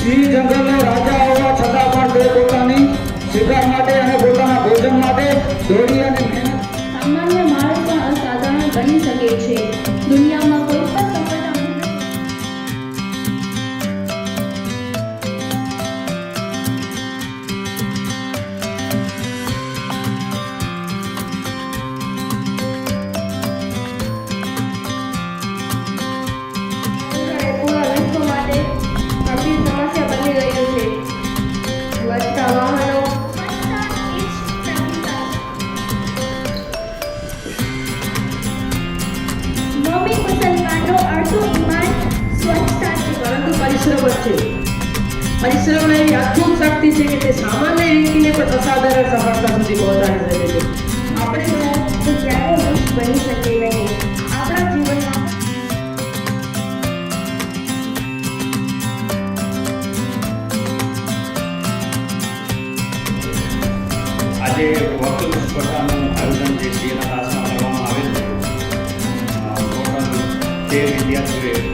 સિંહ જંગલનો રાજા હોવા છતાં પણ તે પોતાની શિકાર માટે અને પોતાના ભોજન માટે દોડી અને મહેનત. સામાન્ય માણસ પણ અસાધારણ બની શકે છે. દુનિયામાં કોઈ પણ સફળતા પૂરા વિશ્વ માટે ગંભીર સમસ્યા બની રહ્યું છે. વધતા વાહનો, મોમી મુસલમાનો અડધો ઈમાન સ્વચ્છતા છે, પરંતુ પરિશ્રમ જ છે. પરિશ્રમ એવી અદ્ભુત શક્તિ છે કે તે સામાન્ય વ્યક્તિને પણ અસાધારણ સફળતા સુધી પહોંચાડી શકે છે. આપણે તો ક્યારે વૃક્ષ બની શકે નહીં. આપણા જીવનમાં આજે વક્તૃત્વ સ્પર્ધાનું આયોજન જે સીએના ક્લાસમાં કરવામાં આવેલ હતું. ટોટલ 13 વિદ્યાર્થીઓએ